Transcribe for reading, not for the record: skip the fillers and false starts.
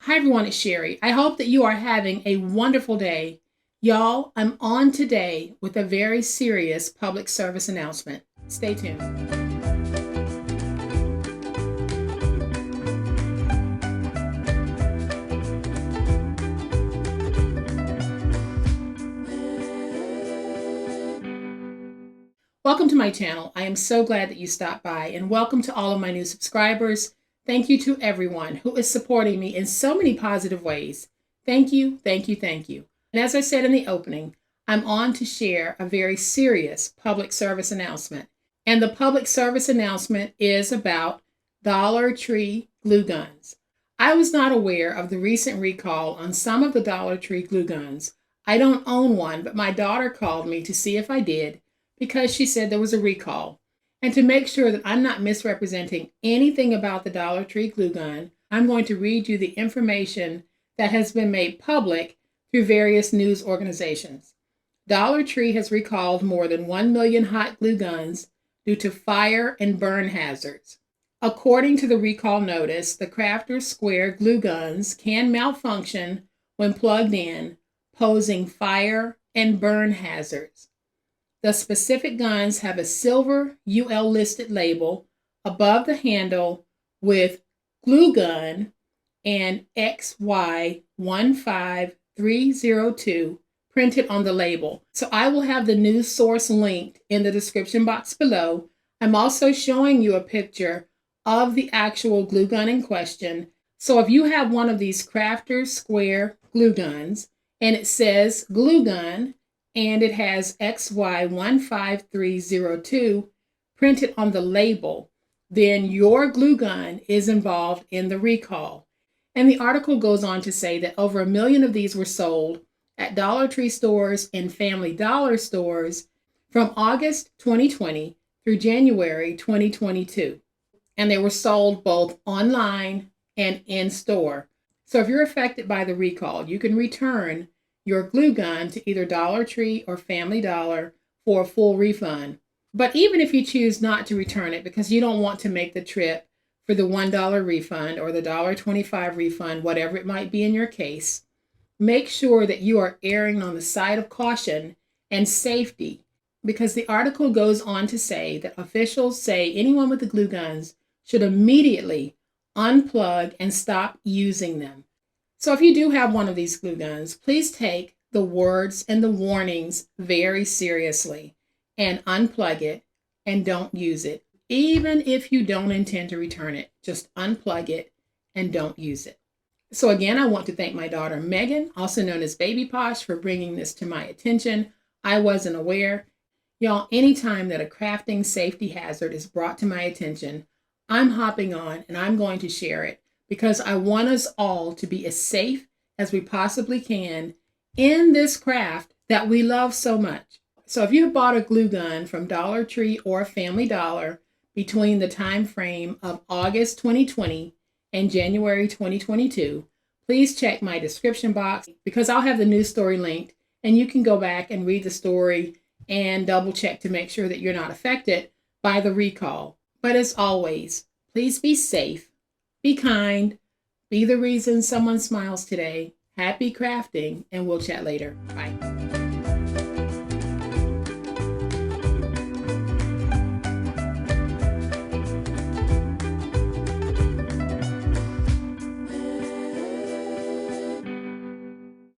Hi everyone, it's Sherry. I hope that you are having a wonderful day. Y'all, I'm on today with a very serious public service announcement. Stay tuned. Welcome to my channel. I am so glad that you stopped by, and welcome to all of my new subscribers. Thank you to everyone who is supporting me in so many positive ways. Thank you, thank you, thank you. And as I said in the opening, I'm on to share a very serious public service announcement. And the public service announcement is about Dollar Tree glue guns. I was not aware of the recent recall on some of the Dollar Tree glue guns. I don't own one, but my daughter called me to see if I did because she said there was a recall. And to make sure that I'm not misrepresenting anything about the Dollar Tree glue gun, I'm going to read you the information that has been made public through various news organizations. Dollar Tree has recalled more than 1 million hot glue guns due to fire and burn hazards. According to the recall notice, the Crafter's Square glue guns can malfunction when plugged in, posing fire and burn hazards. The specific guns have a silver UL listed label above the handle with glue gun and XY15302 printed on the label. So I will have the news source linked in the description box below. I'm also showing you a picture of the actual glue gun in question. So if you have one of these Crafter's Square glue guns and it says glue gun, and it has XY15302 printed on the label, then your glue gun is involved in the recall. And the article goes on to say that over 1 million of these were sold at Dollar Tree stores and Family Dollar stores from August 2020 through January 2022. And they were sold both online and in store. So if you're affected by the recall, you can return your glue gun to either Dollar Tree or Family Dollar for a full refund. But even if you choose not to return it because you don't want to make the trip for the $1 refund or the $1.25 refund, whatever it might be in your case, make sure that you are erring on the side of caution and safety, because the article goes on to say that officials say anyone with the glue guns should immediately unplug and stop using them. So if you do have one of these glue guns, please take the words and the warnings very seriously and unplug it and don't use it. Even if you don't intend to return it, just unplug it and don't use it. So again, I want to thank my daughter Megan, also known as Baby Posh, for bringing this to my attention. I wasn't aware. Y'all, anytime that a crafting safety hazard is brought to my attention, I'm hopping on and I'm going to share it, because I want us all to be as safe as we possibly can in this craft that we love so much. So if you have bought a glue gun from Dollar Tree or Family Dollar between the time frame of August 2020 and January 2022, please check my description box, because I'll have the news story linked and you can go back and read the story and double check to make sure that you're not affected by the recall. But as always, please be safe. Be kind. Be the reason someone smiles today. Happy crafting, and we'll chat later. Bye.